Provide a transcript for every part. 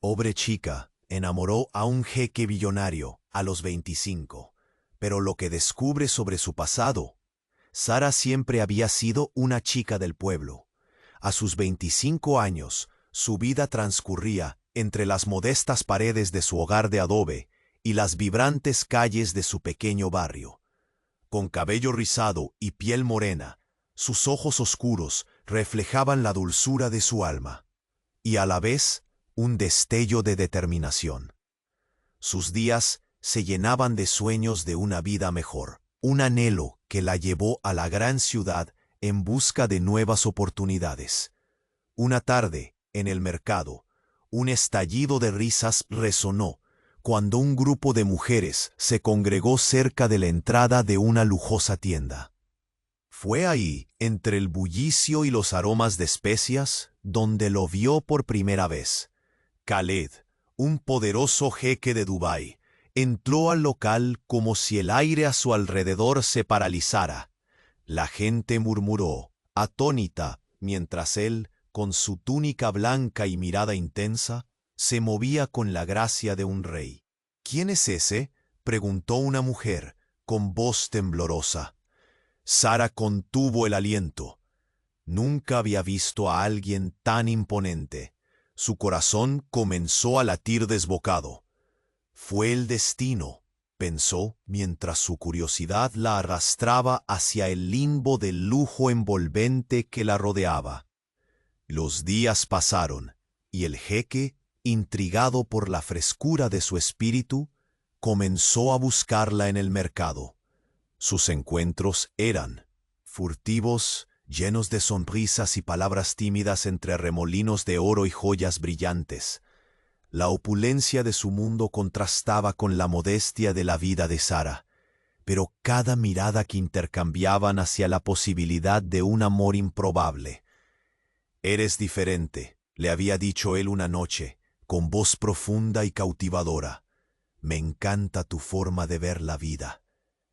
Pobre chica, enamoró a un jeque billonario a los 25, pero lo que descubre sobre su pasado, Sara siempre había sido una chica del pueblo. A sus 25 años, su vida transcurría entre las modestas paredes de su hogar de adobe y las vibrantes calles de su pequeño barrio. Con cabello rizado y piel morena, sus ojos oscuros reflejaban la dulzura de su alma, y a la vez un destello de determinación. Sus días se llenaban de sueños de una vida mejor, un anhelo que la llevó a la gran ciudad en busca de nuevas oportunidades. Una tarde, en el mercado, un estallido de risas resonó cuando un grupo de mujeres se congregó cerca de la entrada de una lujosa tienda. Fue ahí, entre el bullicio y los aromas de especias, donde lo vio por primera vez. Khaled, un poderoso jeque de Dubái, entró al local como si el aire a su alrededor se paralizara. La gente murmuró, atónita, mientras él, con su túnica blanca y mirada intensa, se movía con la gracia de un rey. ¿Quién es ese?, preguntó una mujer, con voz temblorosa. Sara contuvo el aliento. Nunca había visto a alguien tan imponente. Su corazón comenzó a latir desbocado. Fue el destino, pensó, mientras su curiosidad la arrastraba hacia el limbo del lujo envolvente que la rodeaba. Los días pasaron, y el jeque, intrigado por la frescura de su espíritu, comenzó a buscarla en el mercado. Sus encuentros eran furtivos, llenos de sonrisas y palabras tímidas entre remolinos de oro y joyas brillantes. La opulencia de su mundo contrastaba con la modestia de la vida de Sara, pero cada mirada que intercambiaban hacia la posibilidad de un amor improbable. «Eres diferente», le había dicho él una noche, con voz profunda y cautivadora. «Me encanta tu forma de ver la vida».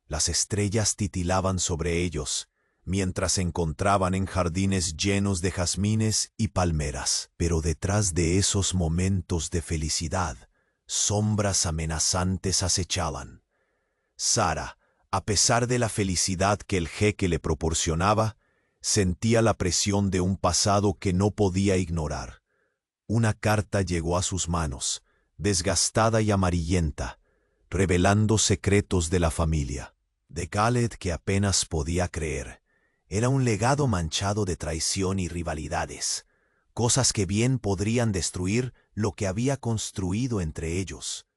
Las estrellas titilaban sobre ellos, mientras se encontraban en jardines llenos de jazmines y palmeras. Pero detrás de esos momentos de felicidad, sombras amenazantes acechaban. Sara, a pesar de la felicidad que el jeque le proporcionaba, sentía la presión de un pasado que no podía ignorar. Una carta llegó a sus manos, desgastada y amarillenta, revelando secretos de la familia. De Khaled, que apenas podía creer. Era un legado manchado de traición y rivalidades, cosas que bien podrían destruir lo que había construido entre ellos.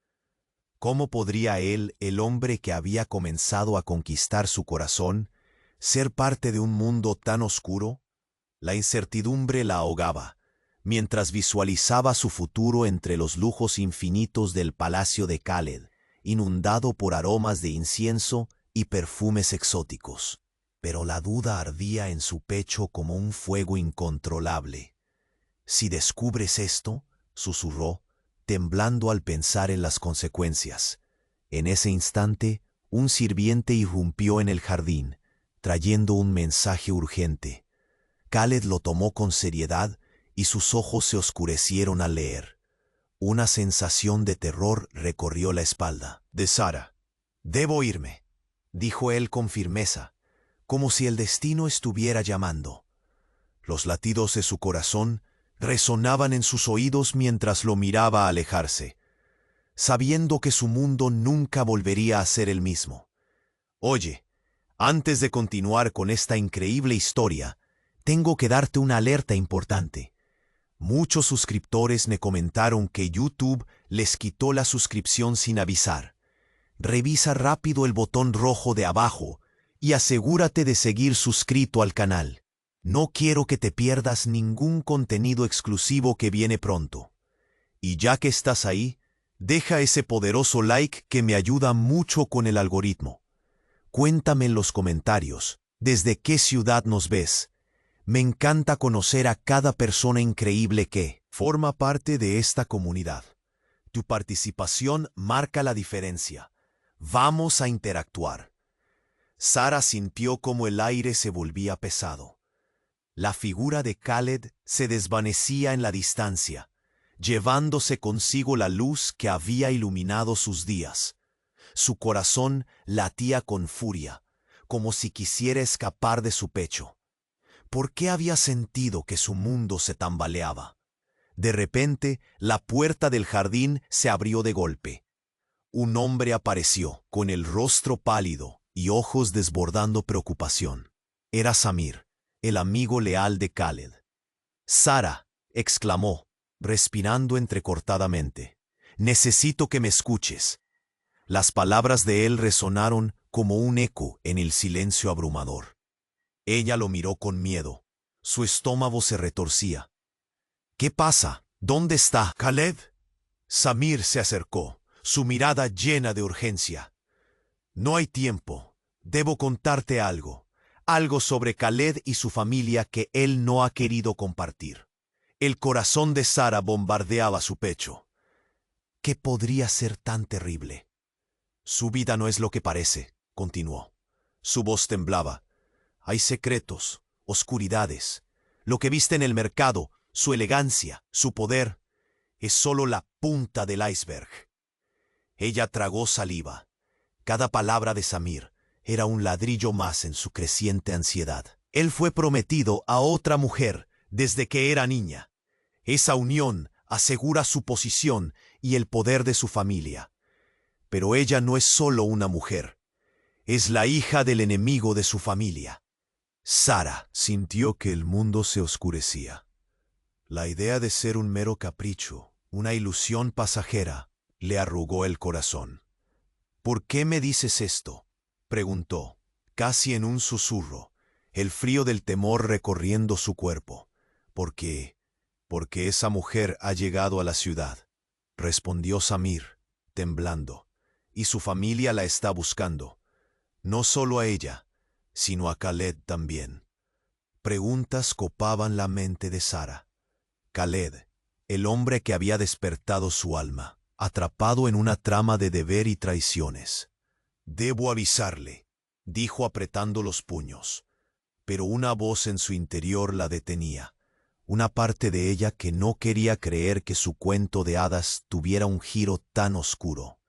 ¿Cómo podría él, el hombre que había comenzado a conquistar su corazón, ser parte de un mundo tan oscuro? La incertidumbre la ahogaba, mientras visualizaba su futuro entre los lujos infinitos del palacio de Khaled, inundado por aromas de incienso y perfumes exóticos. Pero la duda ardía en su pecho como un fuego incontrolable. «Si descubres esto», susurró, temblando al pensar en las consecuencias. En ese instante, un sirviente irrumpió en el jardín, trayendo un mensaje urgente. Khaled lo tomó con seriedad y sus ojos se oscurecieron al leer. Una sensación de terror recorrió la espalda de Sara. «Debo irme», dijo él con firmeza, como si el destino estuviera llamando. Los latidos de su corazón resonaban en sus oídos mientras lo miraba alejarse, sabiendo que su mundo nunca volvería a ser el mismo. «Oye, antes de continuar con esta increíble historia, tengo que darte una alerta importante. Muchos suscriptores me comentaron que YouTube les quitó la suscripción sin avisar. Revisa rápido el botón rojo de abajo y asegúrate de seguir suscrito al canal. No quiero que te pierdas ningún contenido exclusivo que viene pronto. Y ya que estás ahí, deja ese poderoso like que me ayuda mucho con el algoritmo. Cuéntame en los comentarios, ¿desde qué ciudad nos ves? Me encanta conocer a cada persona increíble que forma parte de esta comunidad. Tu participación marca la diferencia. Vamos a interactuar». Sara sintió como el aire se volvía pesado. La figura de Khaled se desvanecía en la distancia, llevándose consigo la luz que había iluminado sus días. Su corazón latía con furia, como si quisiera escapar de su pecho. ¿Por qué había sentido que su mundo se tambaleaba? De repente, la puerta del jardín se abrió de golpe. Un hombre apareció, con el rostro pálido y ojos desbordando preocupación. Era Samir, el amigo leal de Khaled. «Sara», exclamó, respirando entrecortadamente, «necesito que me escuches». Las palabras de él resonaron como un eco en el silencio abrumador. Ella lo miró con miedo. Su estómago se retorcía. «¿Qué pasa? ¿Dónde está Khaled?» Samir se acercó, su mirada llena de urgencia. «No hay tiempo. Debo contarte algo. Algo sobre Khaled y su familia que él no ha querido compartir». El corazón de Sara bombardeaba su pecho. ¿Qué podría ser tan terrible? «Su vida no es lo que parece», continuó. Su voz temblaba. «Hay secretos, oscuridades. Lo que viste en el mercado, su elegancia, su poder, es solo la punta del iceberg». Ella tragó saliva. Cada palabra de Samir era un ladrillo más en su creciente ansiedad. Él fue prometido a otra mujer desde que era niña. Esa unión asegura su posición y el poder de su familia. Pero ella no es solo una mujer. Es la hija del enemigo de su familia. Sara sintió que el mundo se oscurecía. La idea de ser un mero capricho, una ilusión pasajera, le arrugó el corazón. «¿Por qué me dices esto?», preguntó, casi en un susurro, el frío del temor recorriendo su cuerpo. «Porque esa mujer ha llegado a la ciudad», respondió Samir, temblando, «y su familia la está buscando. No solo a ella, sino a Khaled también». Preguntas copaban la mente de Sara. Khaled, el hombre que había despertado su alma, atrapado en una trama de deber y traiciones. «Debo avisarle», dijo apretando los puños, pero una voz en su interior la detenía. Una parte de ella que no quería creer que su cuento de hadas tuviera un giro tan oscuro.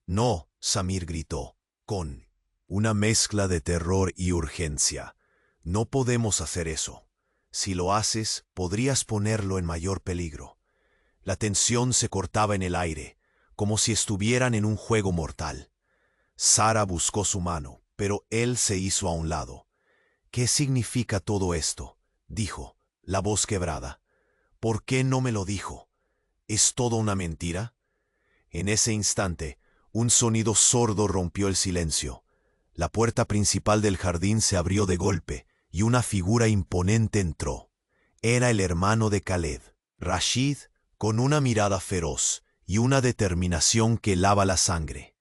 «No», Samir gritó, con una mezcla de terror y urgencia. «No podemos hacer eso. Si lo haces, podrías ponerlo en mayor peligro». La tensión se cortaba en el aire, como si estuvieran en un juego mortal. Sara buscó su mano, pero él se hizo a un lado. «¿Qué significa todo esto?», dijo, la voz quebrada. «¿Por qué no me lo dijo? ¿Es todo una mentira?». En ese instante, un sonido sordo rompió el silencio. La puerta principal del jardín se abrió de golpe y una figura imponente entró. Era el hermano de Khaled, Rashid, con una mirada feroz y una determinación que helaba la sangre.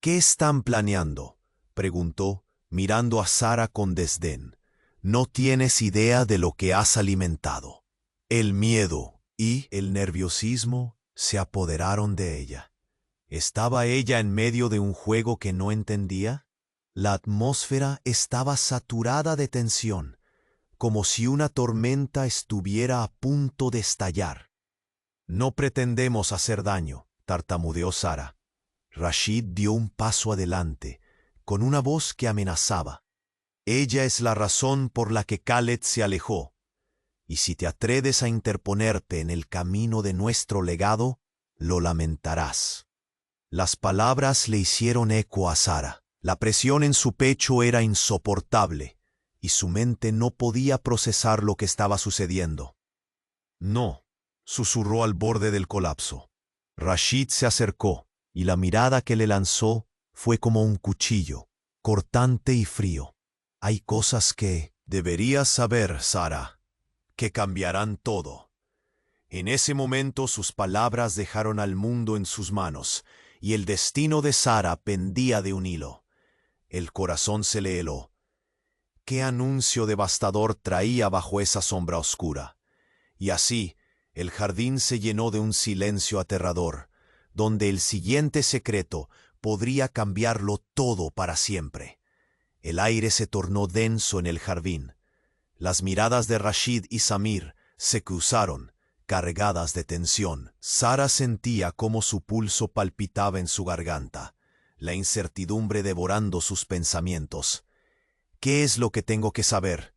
«¿Qué están planeando?», preguntó, mirando a Sara con desdén. «No tienes idea de lo que has alimentado». El miedo y el nerviosismo se apoderaron de ella. ¿Estaba ella en medio de un juego que no entendía? La atmósfera estaba saturada de tensión, como si una tormenta estuviera a punto de estallar. «No pretendemos hacer daño», tartamudeó Sara. Rashid dio un paso adelante, con una voz que amenazaba. «Ella es la razón por la que Khaled se alejó. Y si te atreves a interponerte en el camino de nuestro legado, lo lamentarás». Las palabras le hicieron eco a Sara. La presión en su pecho era insoportable, y su mente no podía procesar lo que estaba sucediendo. «No», susurró al borde del colapso. Rashid se acercó, y la mirada que le lanzó fue como un cuchillo, cortante y frío. «Hay cosas que deberías saber, Sara, que cambiarán todo». En ese momento sus palabras dejaron al mundo en sus manos, y el destino de Sara pendía de un hilo. El corazón se le heló. ¿Qué anuncio devastador traía bajo esa sombra oscura? Y así, el jardín se llenó de un silencio aterrador, donde el siguiente secreto podría cambiarlo todo para siempre. El aire se tornó denso en el jardín. Las miradas de Rashid y Samir se cruzaron, cargadas de tensión. Sara sentía cómo su pulso palpitaba en su garganta, la incertidumbre devorando sus pensamientos. «¿Qué es lo que tengo que saber?»,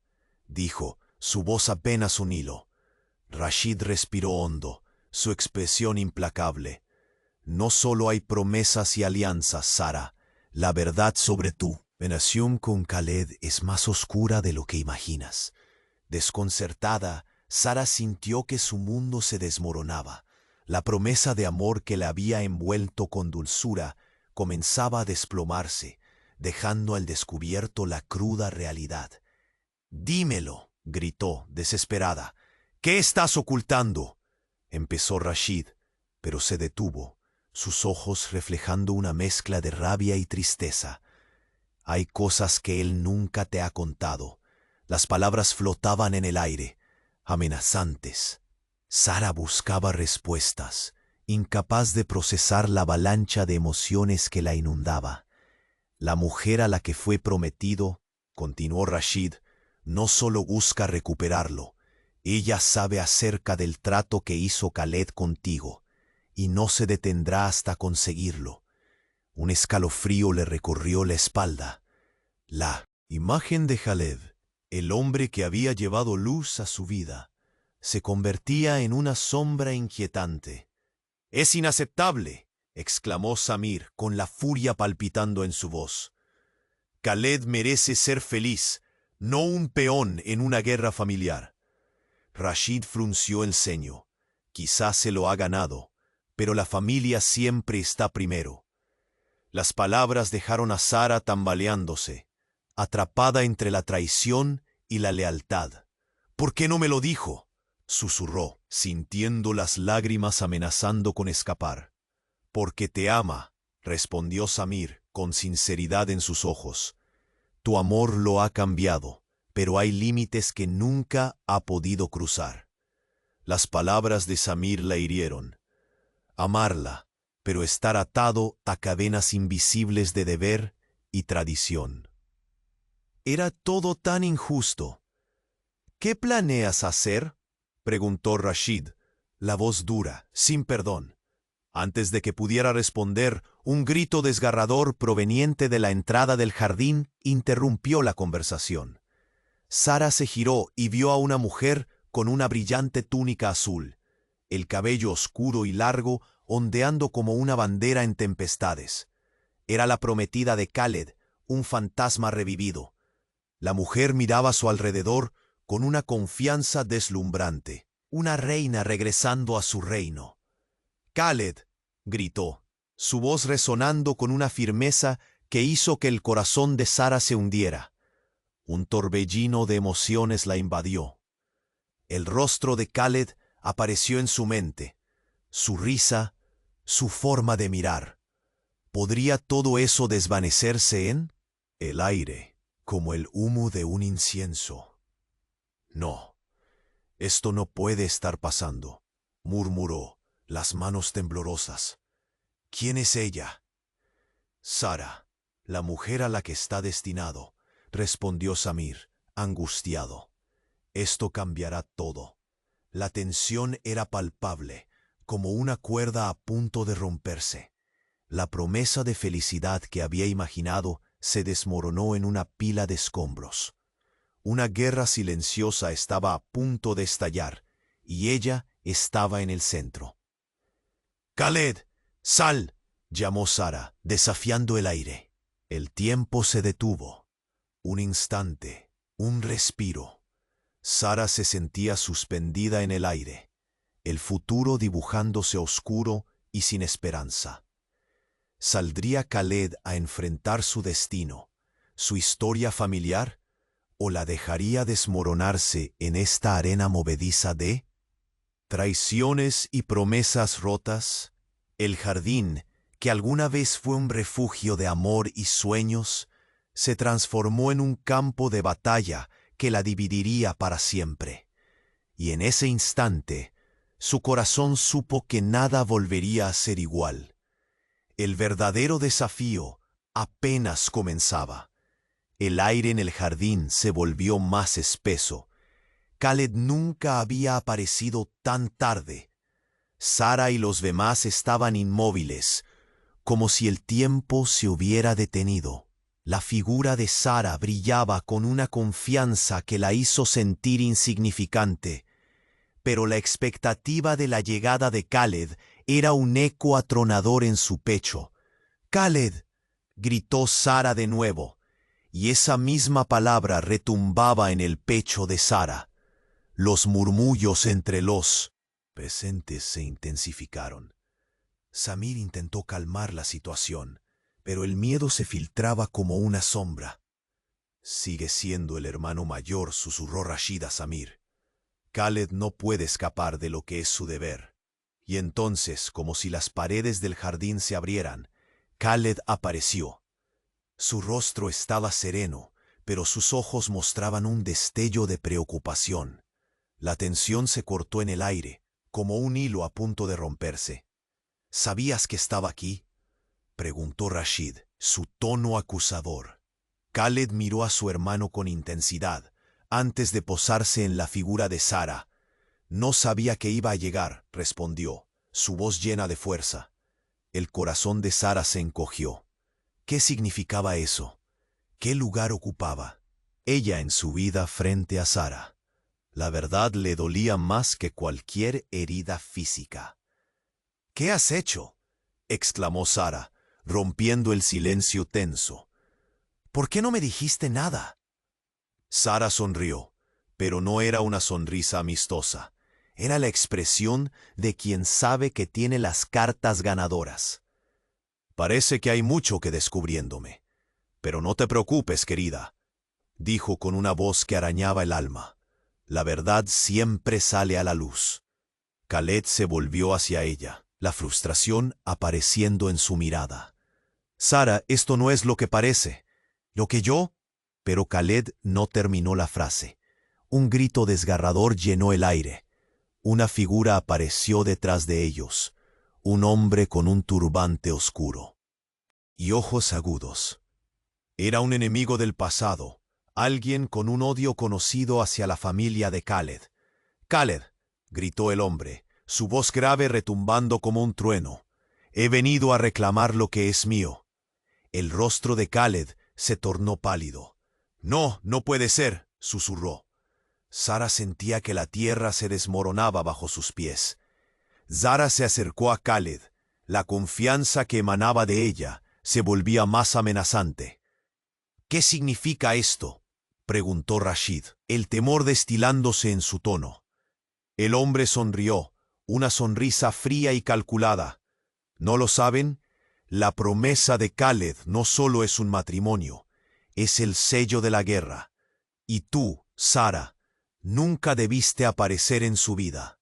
dijo, su voz apenas un hilo. Rashid respiró hondo, su expresión implacable. «No solo hay promesas y alianzas, Sara. La verdad sobre tu relación con Khaled es más oscura de lo que imaginas». Desconcertada, Sara sintió que su mundo se desmoronaba. La promesa de amor que la había envuelto con dulzura comenzaba a desplomarse, dejando al descubierto la cruda realidad. «Dímelo», gritó, desesperada. «¿Qué estás ocultando?», empezó Rashid, pero se detuvo, sus ojos reflejando una mezcla de rabia y tristeza. «Hay cosas que él nunca te ha contado». Las palabras flotaban en el aire, amenazantes. Sara buscaba respuestas, incapaz de procesar la avalancha de emociones que la inundaba. «La mujer a la que fue prometido», continuó Rashid, «no solo busca recuperarlo, ella sabe acerca del trato que hizo Khaled contigo, y no se detendrá hasta conseguirlo». Un escalofrío le recorrió la espalda. La imagen de Khaled, el hombre que había llevado luz a su vida, se convertía en una sombra inquietante. «Es inaceptable», exclamó Samir, con la furia palpitando en su voz. «Khaled merece ser feliz, no un peón en una guerra familiar». Rashid frunció el ceño. «Quizás se lo ha ganado, pero la familia siempre está primero». Las palabras dejaron a Sara tambaleándose, atrapada entre la traición y la lealtad. «¿Por qué no me lo dijo?», susurró, sintiendo las lágrimas amenazando con escapar. «Porque te ama», respondió Samir, con sinceridad en sus ojos. «Tu amor lo ha cambiado, pero hay límites que nunca ha podido cruzar». Las palabras de Samir la hirieron. Amarla, pero estar atado a cadenas invisibles de deber y tradición. Era todo tan injusto. «¿Qué planeas hacer?», preguntó Rashid, la voz dura, sin perdón. Antes de que pudiera responder, un grito desgarrador proveniente de la entrada del jardín interrumpió la conversación. Sara se giró y vio a una mujer con una brillante túnica azul, el cabello oscuro y largo ondeando como una bandera en tempestades. Era la prometida de Khaled, un fantasma revivido. La mujer miraba a su alrededor con una confianza deslumbrante, una reina regresando a su reino. «Khaled», gritó, su voz resonando con una firmeza que hizo que el corazón de Sara se hundiera. Un torbellino de emociones la invadió. El rostro de Khaled apareció en su mente, su risa, su forma de mirar. ¿Podría todo eso desvanecerse en el aire, como el humo de un incienso? «No, esto no puede estar pasando», murmuró, las manos temblorosas. «¿Quién es ella?». «Sara, la mujer a la que está destinado», respondió Samir, angustiado. «Esto cambiará todo». La tensión era palpable, como una cuerda a punto de romperse. La promesa de felicidad que había imaginado se desmoronó en una pila de escombros. Una guerra silenciosa estaba a punto de estallar, y ella estaba en el centro. «Khaled, sal», llamó Sara, desafiando el aire. El tiempo se detuvo. Un instante, un respiro. Sara se sentía suspendida en el aire, el futuro dibujándose oscuro y sin esperanza. ¿Saldría Khaled a enfrentar su destino, su historia familiar, o la dejaría desmoronarse en esta arena movediza de traiciones y promesas rotas? El jardín, que alguna vez fue un refugio de amor y sueños, se transformó en un campo de batalla que la dividiría para siempre. Y en ese instante, su corazón supo que nada volvería a ser igual. El verdadero desafío apenas comenzaba. El aire en el jardín se volvió más espeso. Khaled nunca había aparecido tan tarde. Sara y los demás estaban inmóviles, como si el tiempo se hubiera detenido. La figura de Sara brillaba con una confianza que la hizo sentir insignificante, pero la expectativa de la llegada de Khaled era un eco atronador en su pecho. «¡Khaled!», gritó Sara de nuevo, y esa misma palabra retumbaba en el pecho de Sara. Los murmullos entre los presentes se intensificaron. Samir intentó calmar la situación, pero el miedo se filtraba como una sombra. «Sigue siendo el hermano mayor», susurró Rashid a Samir. «Khaled no puede escapar de lo que es su deber». Y entonces, como si las paredes del jardín se abrieran, Khaled apareció. Su rostro estaba sereno, pero sus ojos mostraban un destello de preocupación. La tensión se cortó en el aire, como un hilo a punto de romperse. «¿Sabías que estaba aquí?», preguntó Rashid, su tono acusador. Khaled miró a su hermano con intensidad, antes de posarse en la figura de Sara. «No sabía que iba a llegar», respondió, su voz llena de fuerza. El corazón de Sara se encogió. ¿Qué significaba eso? ¿Qué lugar ocupaba ella en su vida frente a Sara? La verdad le dolía más que cualquier herida física. «¿Qué has hecho?», exclamó Sara, rompiendo el silencio tenso. «¿Por qué no me dijiste nada?». Sara sonrió, pero no era una sonrisa amistosa. Era la expresión de quien sabe que tiene las cartas ganadoras. «Parece que hay mucho que descubriéndome. Pero no te preocupes, querida», dijo con una voz que arañaba el alma. «La verdad siempre sale a la luz». Khaled se volvió hacia ella, la frustración apareciendo en su mirada. «Sara, esto no es lo que parece. Lo que yo…». Pero Khaled no terminó la frase. Un grito desgarrador llenó el aire. Una figura apareció detrás de ellos, un hombre con un turbante oscuro y ojos agudos. Era un enemigo del pasado, alguien con un odio conocido hacia la familia de Khaled. «Khaled», gritó el hombre, su voz grave retumbando como un trueno, «he venido a reclamar lo que es mío». El rostro de Khaled se tornó pálido. «No, no puede ser», susurró. Sara sentía que la tierra se desmoronaba bajo sus pies. Sara se acercó a Khaled. La confianza que emanaba de ella se volvía más amenazante. «¿Qué significa esto?», preguntó Rashid, el temor destilándose en su tono. El hombre sonrió, una sonrisa fría y calculada. «¿No lo saben? La promesa de Khaled no solo es un matrimonio, es el sello de la guerra. Y tú, Sara, nunca debiste aparecer en su vida».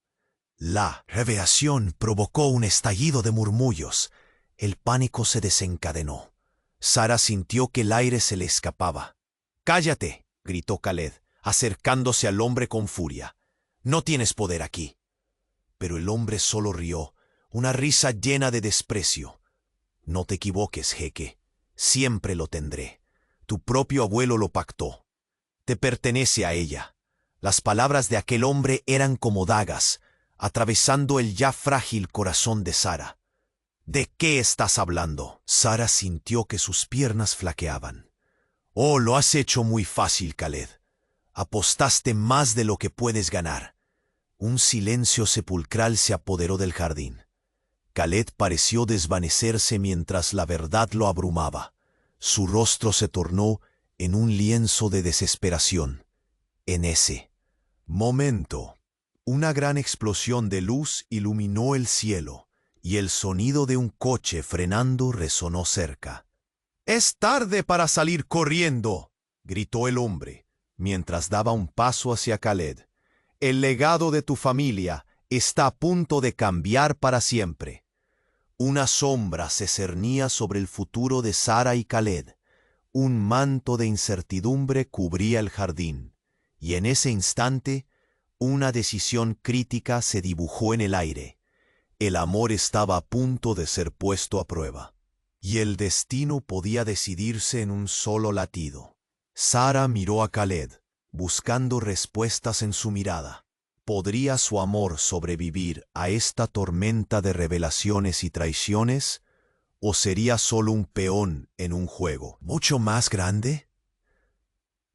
La revelación provocó un estallido de murmullos. El pánico se desencadenó. Sara sintió que el aire se le escapaba. «¡Cállate!», gritó Khaled, acercándose al hombre con furia. «No tienes poder aquí». Pero el hombre solo rió, una risa llena de desprecio. «No te equivoques, jeque. Siempre lo tendré. Tu propio abuelo lo pactó. Te pertenece a ella». Las palabras de aquel hombre eran como dagas, atravesando el ya frágil corazón de Sara. «¿De qué estás hablando?». Sara sintió que sus piernas flaqueaban. «Oh, lo has hecho muy fácil, Khaled. Apostaste más de lo que puedes ganar». Un silencio sepulcral se apoderó del jardín. Khaled pareció desvanecerse mientras la verdad lo abrumaba. Su rostro se tornó en un lienzo de desesperación. En ese momento, una gran explosión de luz iluminó el cielo, y el sonido de un coche frenando resonó cerca. «Es tarde para salir corriendo», gritó el hombre, mientras daba un paso hacia Khaled. «El legado de tu familia está a punto de cambiar para siempre». Una sombra se cernía sobre el futuro de Sara y Khaled. Un manto de incertidumbre cubría el jardín, y en ese instante, una decisión crítica se dibujó en el aire. El amor estaba a punto de ser puesto a prueba, y el destino podía decidirse en un solo latido. Sara miró a Khaled, buscando respuestas en su mirada. ¿Podría su amor sobrevivir a esta tormenta de revelaciones y traiciones? ¿O sería solo un peón en un juego mucho más grande?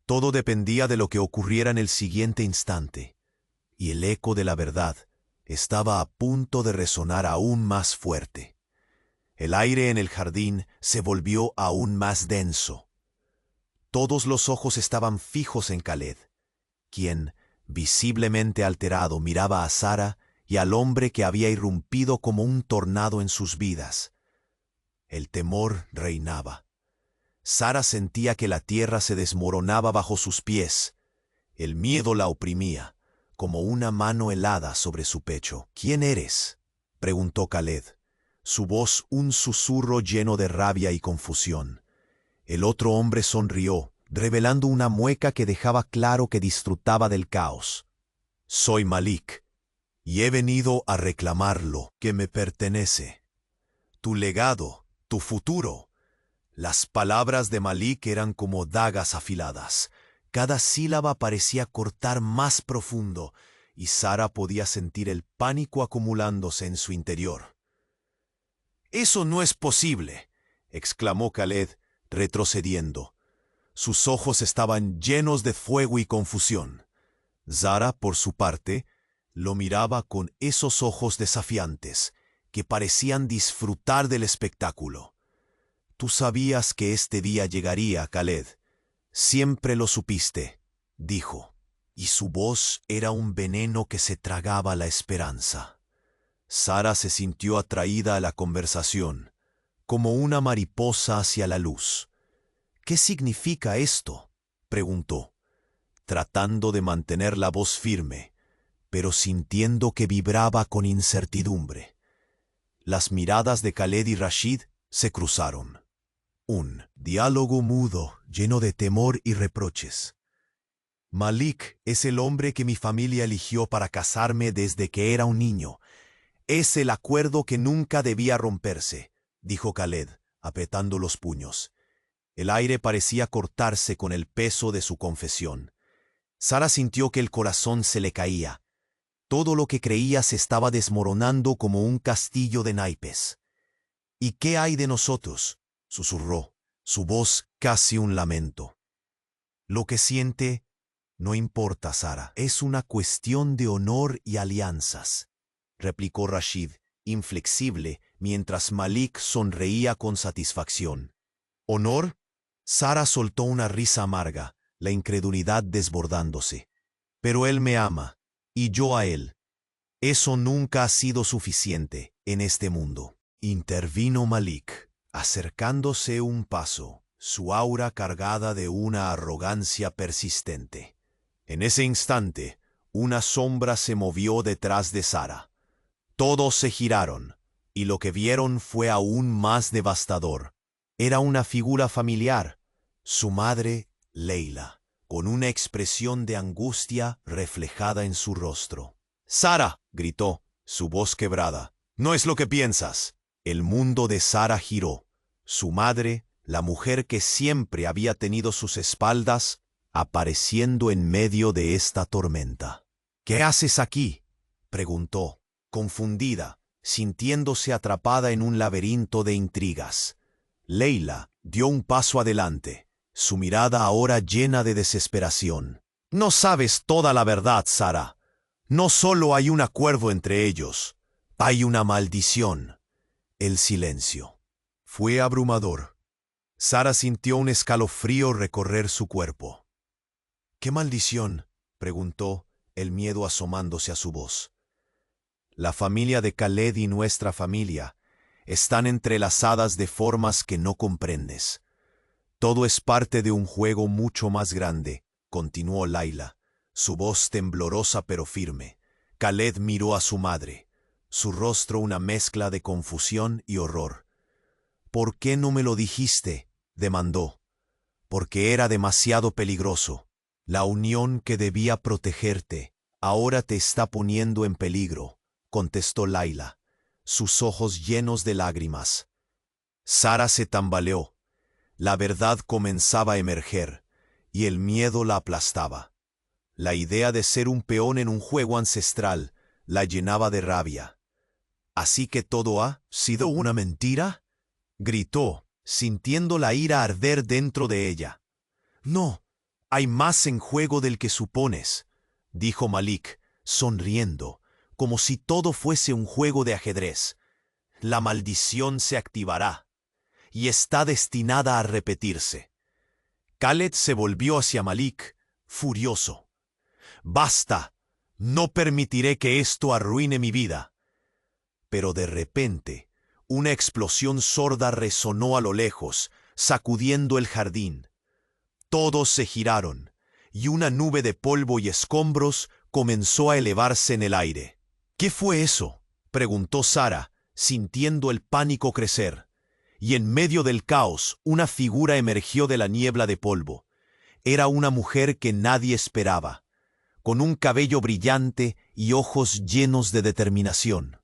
Todo dependía de lo que ocurriera en el siguiente instante, y el eco de la verdad estaba a punto de resonar aún más fuerte. El aire en el jardín se volvió aún más denso. Todos los ojos estaban fijos en Khaled, quien, visiblemente alterado, miraba a Sara y al hombre que había irrumpido como un tornado en sus vidas. El temor reinaba. Sara sentía que la tierra se desmoronaba bajo sus pies. El miedo la oprimía, como una mano helada sobre su pecho. ¿Quién eres?, preguntó Khaled, su voz un susurro lleno de rabia y confusión. El otro hombre sonrió, revelando una mueca que dejaba claro que disfrutaba del caos. Soy Malik, y he venido a reclamar lo que me pertenece. Tu legado, tu futuro. Las palabras de Malik eran como dagas afiladas. Cada sílaba parecía cortar más profundo, y Sara podía sentir el pánico acumulándose en su interior. «¡Eso no es posible!», exclamó Khaled, retrocediendo. Sus ojos estaban llenos de fuego y confusión. Sara, por su parte, lo miraba con esos ojos desafiantes, que parecían disfrutar del espectáculo. «Tú sabías que este día llegaría, Khaled. Siempre lo supiste», dijo, y su voz era un veneno que se tragaba la esperanza. Sara se sintió atraída a la conversación, como una mariposa hacia la luz. «¿Qué significa esto?», preguntó, tratando de mantener la voz firme, pero sintiendo que vibraba con incertidumbre. Las miradas de Khaled y Rashid se cruzaron. Un diálogo mudo, lleno de temor y reproches. «Malik es el hombre que mi familia eligió para casarme desde que era un niño. Es el acuerdo que nunca debía romperse», dijo Khaled, apretando los puños. El aire parecía cortarse con el peso de su confesión. Sara sintió que el corazón se le caía. Todo lo que creía se estaba desmoronando como un castillo de naipes. «¿Y qué hay de nosotros?», susurró, su voz casi un lamento. «Lo que siente no importa, Sara. Es una cuestión de honor y alianzas», replicó Rashid, inflexible, mientras Malik sonreía con satisfacción. «¿Honor?». Sara soltó una risa amarga, la incredulidad desbordándose. «Pero él me ama, y yo a él. Eso nunca ha sido suficiente en este mundo», intervino Malik, acercándose un paso, su aura cargada de una arrogancia persistente. En ese instante, una sombra se movió detrás de Sara. Todos se giraron, y lo que vieron fue aún más devastador. Era una figura familiar, su madre, Leila, con una expresión de angustia reflejada en su rostro. «¡Sara!», gritó, su voz quebrada. «No es lo que piensas». El mundo de Sara giró. Su madre, la mujer que siempre había tenido sus espaldas, apareciendo en medio de esta tormenta. «¿Qué haces aquí?», preguntó, confundida, sintiéndose atrapada en un laberinto de intrigas. Leila dio un paso adelante, su mirada ahora llena de desesperación. «No sabes toda la verdad, Sara. No solo hay un acuerdo entre ellos, hay una maldición». El silencio fue abrumador. Sara sintió un escalofrío recorrer su cuerpo. «¿Qué maldición?», preguntó, el miedo asomándose a su voz. «La familia de Khaled y nuestra familia están entrelazadas de formas que no comprendes. Todo es parte de un juego mucho más grande», continuó Laila, su voz temblorosa pero firme. Khaled miró a su madre, su rostro una mezcla de confusión y horror. «¿Por qué no me lo dijiste?», demandó. «Porque era demasiado peligroso. La unión que debía protegerte ahora te está poniendo en peligro», contestó Laila, sus ojos llenos de lágrimas. Sara se tambaleó. La verdad comenzaba a emerger, y el miedo la aplastaba. La idea de ser un peón en un juego ancestral la llenaba de rabia. ¿Así que todo ha sido una mentira?, gritó, sintiendo la ira arder dentro de ella. No, hay más en juego del que supones, dijo Malik, sonriendo, como si todo fuese un juego de ajedrez. La maldición se activará, y está destinada a repetirse. Khaled se volvió hacia Malik, furioso. «Basta, no permitiré que esto arruine mi vida». Pero de repente, una explosión sorda resonó a lo lejos, sacudiendo el jardín. Todos se giraron, y una nube de polvo y escombros comenzó a elevarse en el aire. «¿Qué fue eso?», preguntó Sara, sintiendo el pánico crecer. Y en medio del caos, una figura emergió de la niebla de polvo. Era una mujer que nadie esperaba, con un cabello brillante y ojos llenos de determinación.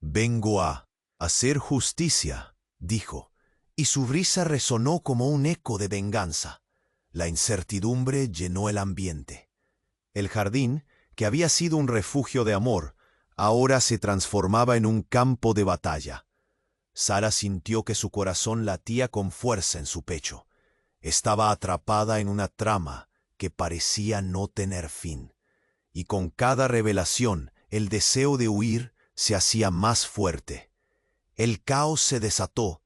«Vengo a hacer justicia», dijo, y su risa resonó como un eco de venganza. La incertidumbre llenó el ambiente. El jardín, que había sido un refugio de amor, ahora se transformaba en un campo de batalla. Sara sintió que su corazón latía con fuerza en su pecho. Estaba atrapada en una trama que parecía no tener fin. Y con cada revelación, el deseo de huir se hacía más fuerte. El caos se desató.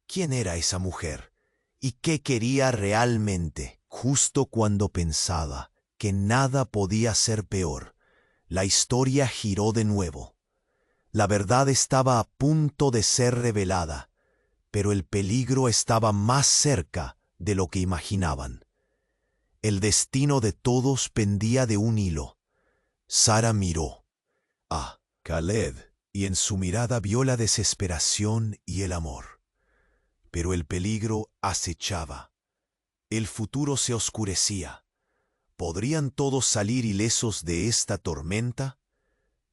¿Quién era esa mujer? ¿Y qué quería realmente? Justo cuando pensaba que nada podía ser peor, la historia giró de nuevo. La verdad estaba a punto de ser revelada, pero el peligro estaba más cerca de lo que imaginaban. El destino de todos pendía de un hilo. Sara miró a Khaled y en su mirada vio la desesperación y el amor. Pero el peligro acechaba. El futuro se oscurecía. ¿Podrían todos salir ilesos de esta tormenta?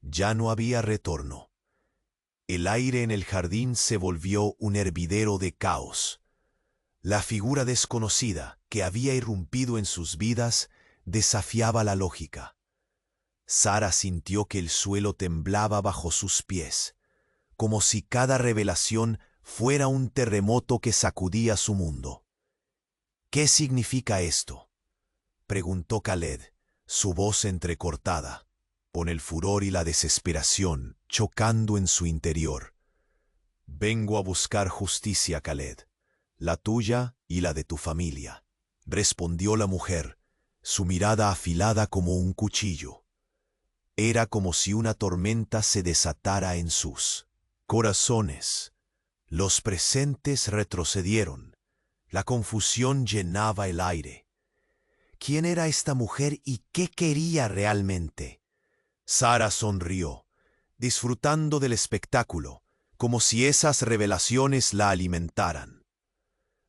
Ya no había retorno. El aire en el jardín se volvió un hervidero de caos. La figura desconocida que había irrumpido en sus vidas desafiaba la lógica. Sara sintió que el suelo temblaba bajo sus pies, como si cada revelación fuera un terremoto que sacudía su mundo. «¿Qué significa esto?», preguntó Khaled, su voz entrecortada, con el furor y la desesperación chocando en su interior. «Vengo a buscar justicia, Khaled, la tuya y la de tu familia», respondió la mujer, su mirada afilada como un cuchillo. Era como si una tormenta se desatara en sus corazones. Los presentes retrocedieron. La confusión llenaba el aire. ¿Quién era esta mujer y qué quería realmente? Sara sonrió, disfrutando del espectáculo, como si esas revelaciones la alimentaran.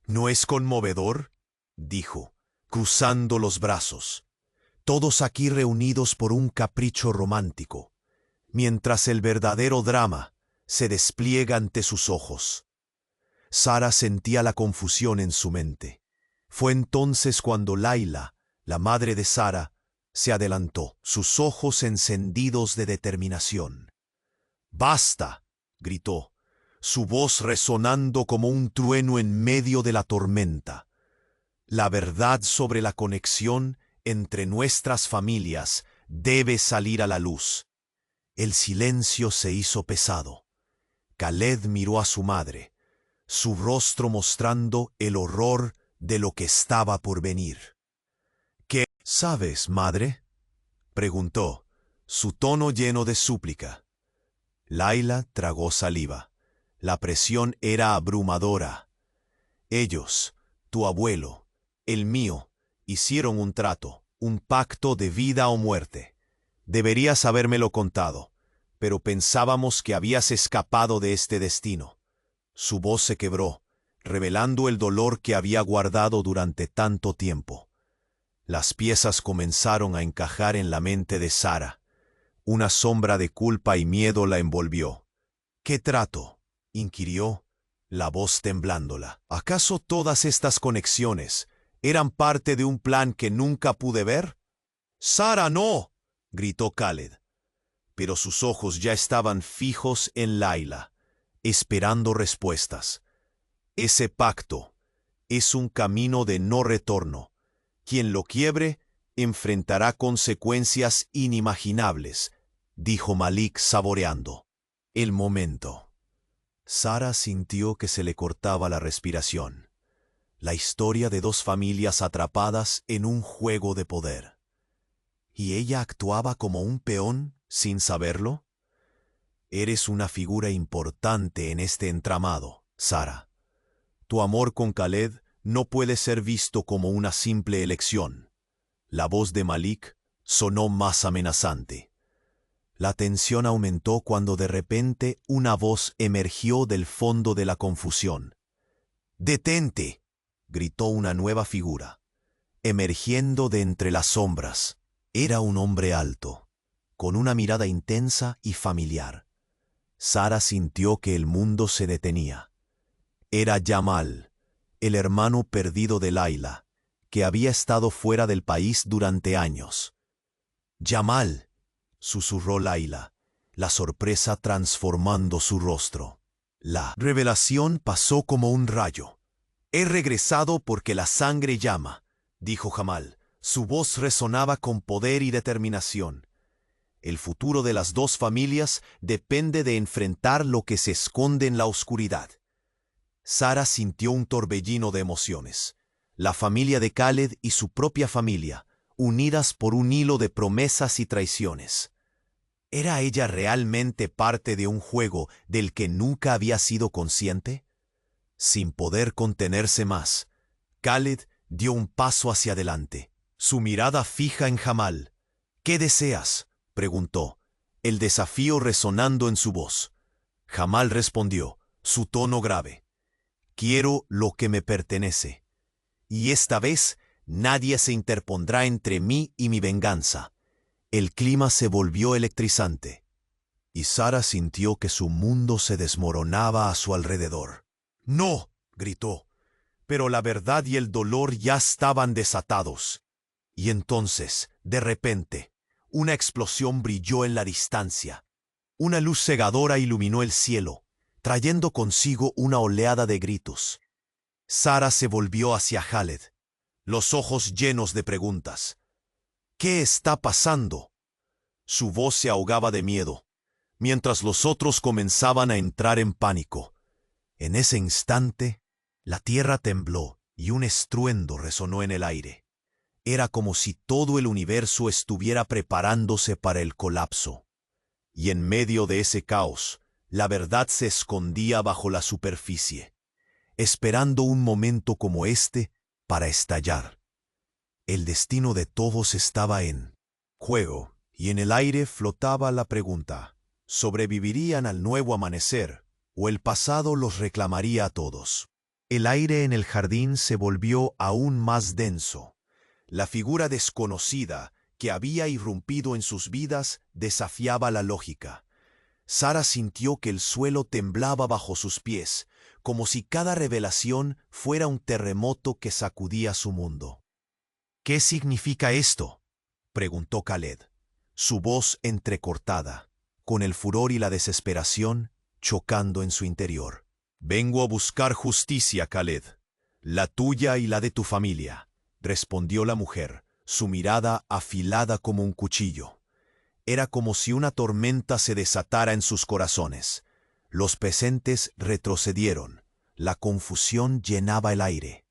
«¿No es conmovedor?», dijo, cruzando los brazos. «Todos aquí reunidos por un capricho romántico, mientras el verdadero drama se despliega ante sus ojos». Sara sentía la confusión en su mente. Fue entonces cuando Laila, la madre de Sara, se adelantó, sus ojos encendidos de determinación. «¡Basta!», gritó, su voz resonando como un trueno en medio de la tormenta. «La verdad sobre la conexión entre nuestras familias debe salir a la luz». El silencio se hizo pesado. Khaled miró a su madre, su rostro mostrando el horror de lo que estaba por venir. «¿Qué sabes, madre?», preguntó, su tono lleno de súplica. Laila tragó saliva. La presión era abrumadora. «Ellos, tu abuelo, el mío, hicieron un trato, un pacto de vida o muerte. Deberías habérmelo contado, pero pensábamos que habías escapado de este destino». Su voz se quebró, revelando el dolor que había guardado durante tanto tiempo. Las piezas comenzaron a encajar en la mente de Sara. Una sombra de culpa y miedo la envolvió. «¿Qué trato?», inquirió, la voz temblándola. «¿Acaso todas estas conexiones eran parte de un plan que nunca pude ver?». «Sara, no», gritó Khaled, pero sus ojos ya estaban fijos en Layla, esperando respuestas. Ese pacto es un camino de no retorno. Quien lo quiebre enfrentará consecuencias inimaginables, dijo Malik saboreando. El momento. Sara sintió que se le cortaba la respiración. La historia de dos familias atrapadas en un juego de poder. ¿Y ella actuaba como un peón sin saberlo? Eres una figura importante en este entramado, Sara. Tu amor con Khaled no puede ser visto como una simple elección. La voz de Malik sonó más amenazante. La tensión aumentó cuando de repente una voz emergió del fondo de la confusión. «¡Detente!», gritó una nueva figura, emergiendo de entre las sombras. Era un hombre alto, con una mirada intensa y familiar. Sara sintió que el mundo se detenía. Era Jamal, el hermano perdido de Layla, que había estado fuera del país durante años. «Jamal», susurró Layla, la sorpresa transformando su rostro. La revelación pasó como un rayo. «He regresado porque la sangre llama», dijo Jamal. Su voz resonaba con poder y determinación. El futuro de las dos familias depende de enfrentar lo que se esconde en la oscuridad. Sara sintió un torbellino de emociones. La familia de Khaled y su propia familia, unidas por un hilo de promesas y traiciones. ¿Era ella realmente parte de un juego del que nunca había sido consciente? Sin poder contenerse más, Khaled dio un paso hacia adelante, su mirada fija en Jamal. «¿Qué deseas?», preguntó, el desafío resonando en su voz. Jamal respondió, su tono grave. «Quiero lo que me pertenece. Y esta vez nadie se interpondrá entre mí y mi venganza». El clima se volvió electrizante, y Sara sintió que su mundo se desmoronaba a su alrededor. «¡No!», gritó, pero la verdad y el dolor ya estaban desatados. Y entonces, de repente, una explosión brilló en la distancia. Una luz cegadora iluminó el cielo, trayendo consigo una oleada de gritos. Sara se volvió hacia Khaled, los ojos llenos de preguntas. «¿Qué está pasando?». Su voz se ahogaba de miedo, mientras los otros comenzaban a entrar en pánico. En ese instante, la tierra tembló y un estruendo resonó en el aire. Era como si todo el universo estuviera preparándose para el colapso. Y en medio de ese caos, la verdad se escondía bajo la superficie, esperando un momento como este para estallar. El destino de todos estaba en juego, y en el aire flotaba la pregunta: ¿sobrevivirían al nuevo amanecer o el pasado los reclamaría a todos? El aire en el jardín se volvió aún más denso. La figura desconocida que había irrumpido en sus vidas desafiaba la lógica. Sara sintió que el suelo temblaba bajo sus pies, como si cada revelación fuera un terremoto que sacudía su mundo. «¿Qué significa esto?», preguntó Khaled, su voz entrecortada, con el furor y la desesperación chocando en su interior. «Vengo a buscar justicia, Khaled, la tuya y la de tu familia», respondió la mujer, su mirada afilada como un cuchillo. Era como si una tormenta se desatara en sus corazones. Los presentes retrocedieron. La confusión llenaba el aire.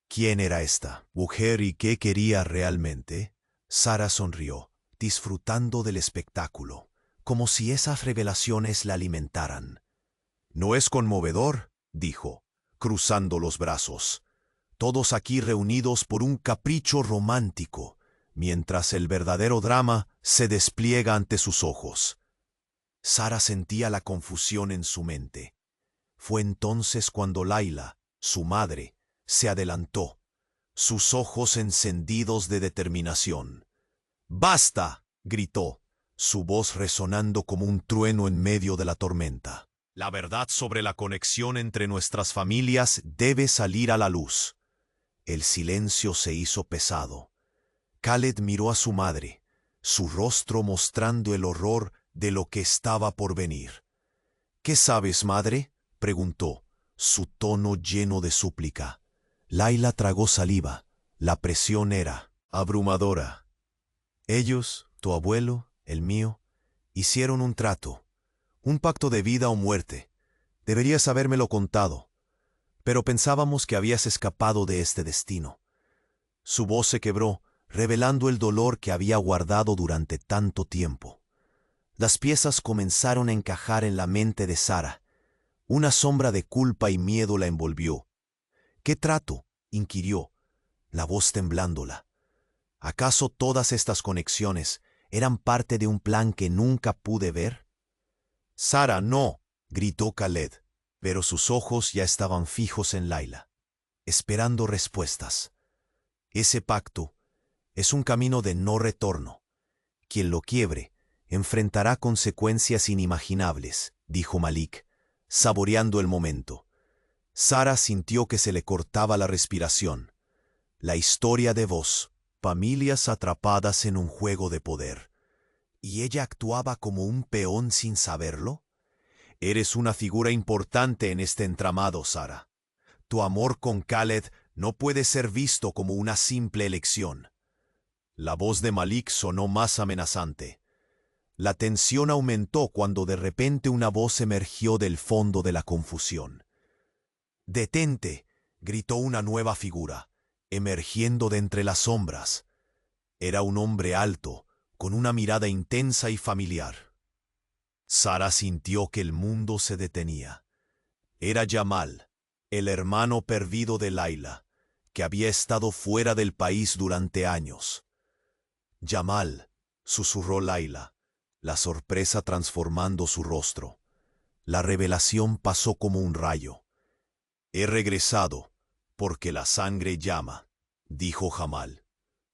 ¿Quién era esta mujer y qué quería realmente? Sara sonrió, disfrutando del espectáculo, como si esas revelaciones la alimentaran. «¿No es conmovedor?», dijo, cruzando los brazos. «Todos aquí reunidos por un capricho romántico, mientras el verdadero drama se despliega ante sus ojos». Sara sentía la confusión en su mente. Fue entonces cuando Layla, su madre, se adelantó, sus ojos encendidos de determinación. «¡Basta!», gritó, su voz resonando como un trueno en medio de la tormenta. «La verdad sobre la conexión entre nuestras familias debe salir a la luz». El silencio se hizo pesado. Khaled miró a su madre, su rostro mostrando el horror de lo que estaba por venir. —¿Qué sabes, madre? —preguntó, su tono lleno de súplica. Layla tragó saliva. La presión era abrumadora. Ellos, tu abuelo, el mío, hicieron un trato, un pacto de vida o muerte. Deberías habérmelo contado. Pero pensábamos que habías escapado de este destino. Su voz se quebró, revelando el dolor que había guardado durante tanto tiempo. Las piezas comenzaron a encajar en la mente de Sara. Una sombra de culpa y miedo la envolvió. —¿Qué trato? —inquirió, la voz temblándola. ¿Acaso todas estas conexiones eran parte de un plan que nunca pude ver? —Sara, no —gritó Khaled, pero sus ojos ya estaban fijos en Layla, esperando respuestas. Ese pacto es un camino de no retorno. Quien lo quiebre enfrentará consecuencias inimaginables, dijo Malik, saboreando el momento. Sara sintió que se le cortaba la respiración. La historia de Vos, familias atrapadas en un juego de poder. ¿Y ella actuaba como un peón sin saberlo? Eres una figura importante en este entramado, Sara. Tu amor con Khaled no puede ser visto como una simple elección. La voz de Malik sonó más amenazante. La tensión aumentó cuando de repente una voz emergió del fondo de la confusión. —¡Detente! —gritó una nueva figura, emergiendo de entre las sombras. Era un hombre alto, con una mirada intensa y familiar. Sara sintió que el mundo se detenía. Era Jamal, el hermano perdido de Layla, que había estado fuera del país durante años. —Jamal —susurró Layla, la sorpresa transformando su rostro. La revelación pasó como un rayo. —He regresado, porque la sangre llama —dijo Jamal,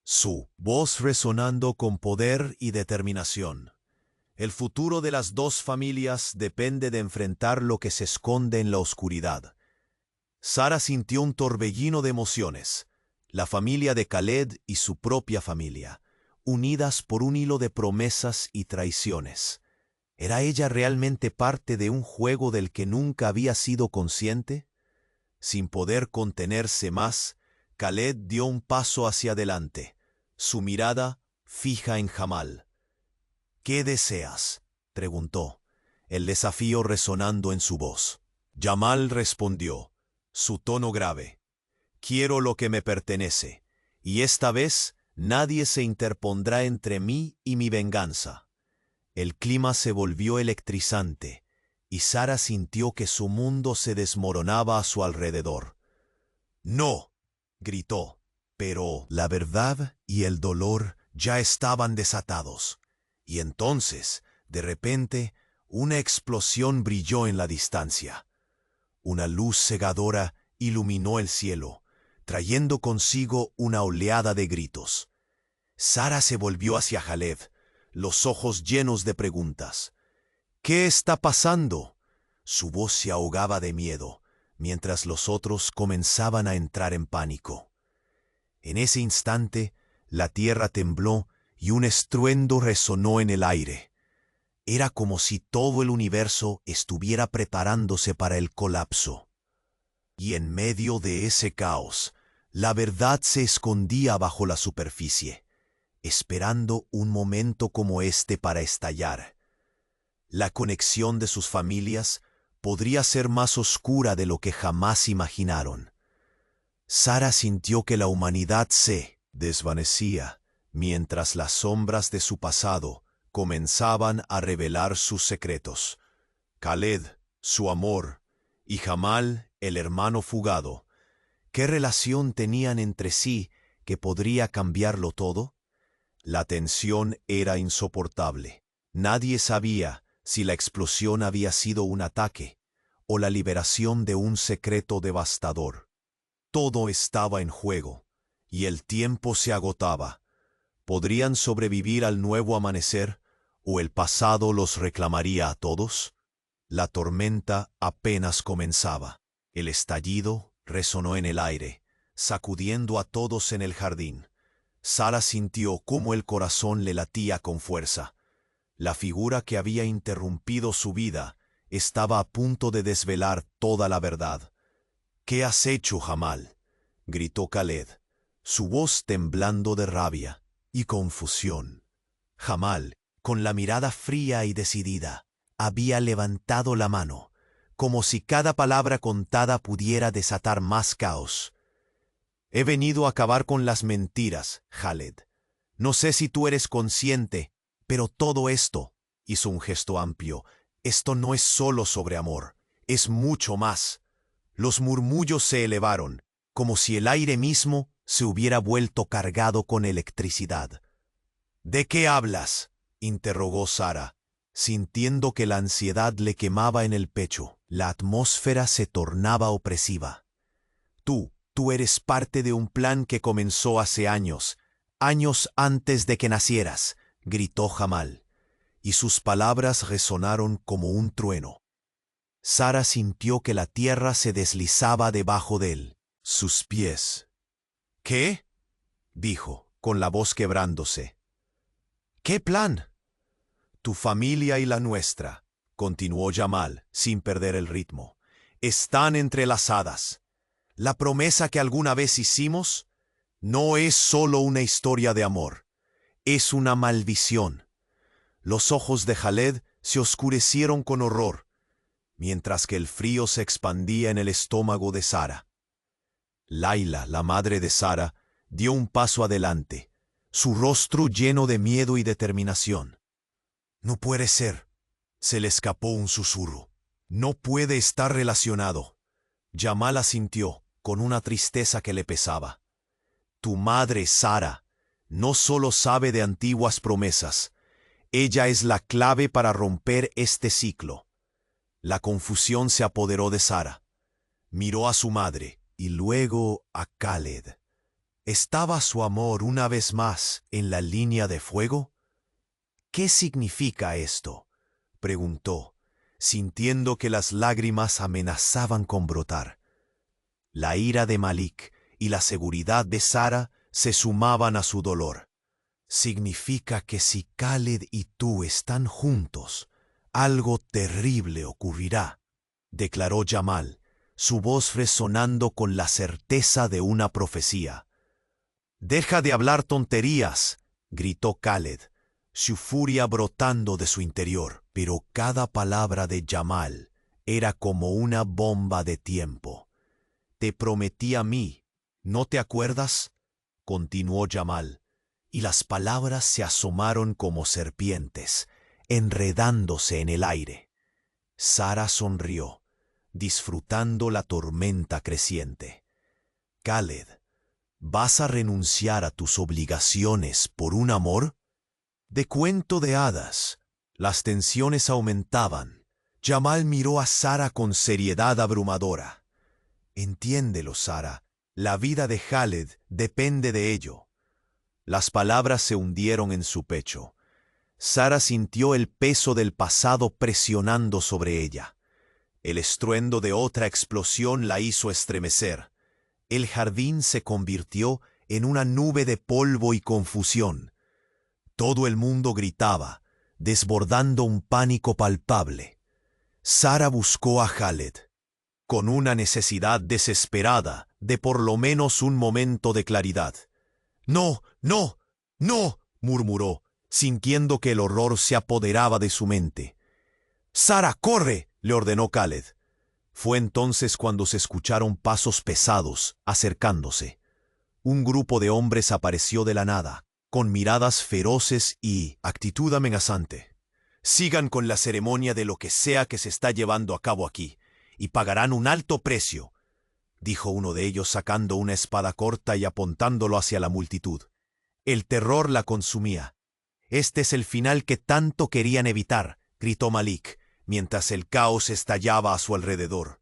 su voz resonando con poder y determinación. El futuro de las dos familias depende de enfrentar lo que se esconde en la oscuridad. Sara sintió un torbellino de emociones. La familia de Khaled y su propia familia, unidas por un hilo de promesas y traiciones. ¿Era ella realmente parte de un juego del que nunca había sido consciente? Sin poder contenerse más, Khaled dio un paso hacia adelante, su mirada fija en Jamal. —¿Qué deseas? —preguntó, el desafío resonando en su voz. Jamal respondió, su tono grave. —Quiero lo que me pertenece, y esta vez nadie se interpondrá entre mí y mi venganza. El clima se volvió electrizante, y Sara sintió que su mundo se desmoronaba a su alrededor. —¡No! —gritó, pero la verdad y el dolor ya estaban desatados. Y entonces, de repente, una explosión brilló en la distancia. Una luz cegadora iluminó el cielo, trayendo consigo una oleada de gritos. Sara se volvió hacia Khaled, los ojos llenos de preguntas. —¿Qué está pasando? Su voz se ahogaba de miedo, mientras los otros comenzaban a entrar en pánico. En ese instante, la tierra tembló y un estruendo resonó en el aire. Era como si todo el universo estuviera preparándose para el colapso. Y en medio de ese caos, la verdad se escondía bajo la superficie, esperando un momento como este para estallar. La conexión de sus familias podría ser más oscura de lo que jamás imaginaron. Sara sintió que la humanidad se desvanecía, mientras las sombras de su pasado comenzaban a revelar sus secretos. Khaled, su amor, y Jamal, el hermano fugado, ¿qué relación tenían entre sí que podría cambiarlo todo? La tensión era insoportable. Nadie sabía si la explosión había sido un ataque o la liberación de un secreto devastador. Todo estaba en juego, y el tiempo se agotaba. ¿Podrían sobrevivir al nuevo amanecer, o el pasado los reclamaría a todos? La tormenta apenas comenzaba. El estallido resonó en el aire, sacudiendo a todos en el jardín. Sara sintió cómo el corazón le latía con fuerza. La figura que había interrumpido su vida estaba a punto de desvelar toda la verdad. «¿Qué has hecho, Jamal?», gritó Khaled, su voz temblando de rabia y confusión. Jamal, con la mirada fría y decidida, había levantado la mano, como si cada palabra contada pudiera desatar más caos. «He venido a acabar con las mentiras, Khaled. No sé si tú eres consciente, pero todo esto», hizo un gesto amplio, «esto no es solo sobre amor, es mucho más». Los murmullos se elevaron, como si el aire mismo se hubiera vuelto cargado con electricidad. «¿De qué hablas?», interrogó Sara, sintiendo que la ansiedad le quemaba en el pecho. La atmósfera se tornaba opresiva. Tú eres parte de un plan que comenzó hace años antes de que nacieras», gritó Jamal, y sus palabras resonaron como un trueno. Sara sintió que la tierra se deslizaba debajo de él, sus pies. «¿Qué?», dijo, con la voz quebrándose. «¿Qué plan?». «Tu familia y la nuestra», continuó Jamal, sin perder el ritmo, «están entrelazadas. La promesa que alguna vez hicimos no es solo una historia de amor, es una maldición». Los ojos de Khaled se oscurecieron con horror, mientras que el frío se expandía en el estómago de Sara. Laila, la madre de Sara, dio un paso adelante, su rostro lleno de miedo y determinación. «No puede ser», se le escapó un susurro. «No puede estar relacionado». Jamal asintió, con una tristeza que le pesaba. «Tu madre, Sara, no solo sabe de antiguas promesas, ella es la clave para romper este ciclo». La confusión se apoderó de Sara. Miró a su madre y luego a Khaled. ¿Estaba su amor una vez más en la línea de fuego? «¿Qué significa esto?», preguntó, sintiendo que las lágrimas amenazaban con brotar. La ira de Malik y la seguridad de Sara se sumaban a su dolor. «Significa que si Khaled y tú están juntos, algo terrible ocurrirá», declaró Jamal, su voz resonando con la certeza de una profecía. «Deja de hablar tonterías», gritó Khaled, su furia brotando de su interior. Pero cada palabra de Jamal era como una bomba de tiempo. «Te prometí a mí, ¿no te acuerdas?», continuó Jamal, y las palabras se asomaron como serpientes, enredándose en el aire. Sara sonrió, disfrutando la tormenta creciente. «Khaled, ¿vas a renunciar a tus obligaciones por un amor?». De cuento de hadas. Las tensiones aumentaban. Jamal miró a Sara con seriedad abrumadora. «Entiéndelo, Sara, la vida de Khaled depende de ello». Las palabras se hundieron en su pecho. Sara sintió el peso del pasado presionando sobre ella. El estruendo de otra explosión la hizo estremecer. El jardín se convirtió en una nube de polvo y confusión. Todo el mundo gritaba, desbordando un pánico palpable. Sara buscó a Khaled, con una necesidad desesperada de por lo menos un momento de claridad. «No, no, no», murmuró, sintiendo que el horror se apoderaba de su mente. «Sara, corre», le ordenó Khaled. Fue entonces cuando se escucharon pasos pesados acercándose. Un grupo de hombres apareció de la nada, con miradas feroces y actitud amenazante. «Sigan con la ceremonia de lo que sea que se está llevando a cabo aquí, y pagarán un alto precio», dijo uno de ellos sacando una espada corta y apuntándolo hacia la multitud. El terror la consumía. «Este es el final que tanto querían evitar», gritó Malik, mientras el caos estallaba a su alrededor.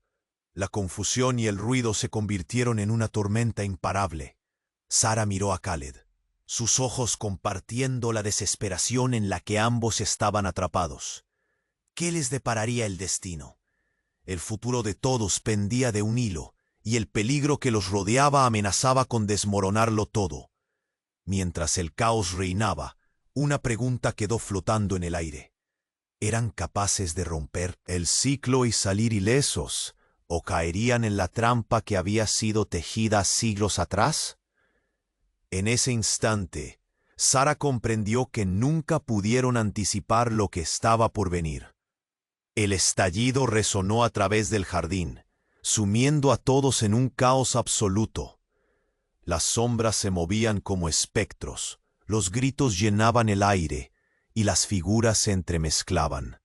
La confusión y el ruido se convirtieron en una tormenta imparable. Sara miró a Khaled, sus ojos compartiendo la desesperación en la que ambos estaban atrapados. ¿Qué les depararía el destino? El futuro de todos pendía de un hilo, y el peligro que los rodeaba amenazaba con desmoronarlo todo. Mientras el caos reinaba, una pregunta quedó flotando en el aire. ¿Eran capaces de romper el ciclo y salir ilesos, o caerían en la trampa que había sido tejida siglos atrás? En ese instante, Sara comprendió que nunca pudieron anticipar lo que estaba por venir. El estallido resonó a través del jardín, sumiendo a todos en un caos absoluto. Las sombras se movían como espectros, los gritos llenaban el aire y las figuras se entremezclaban.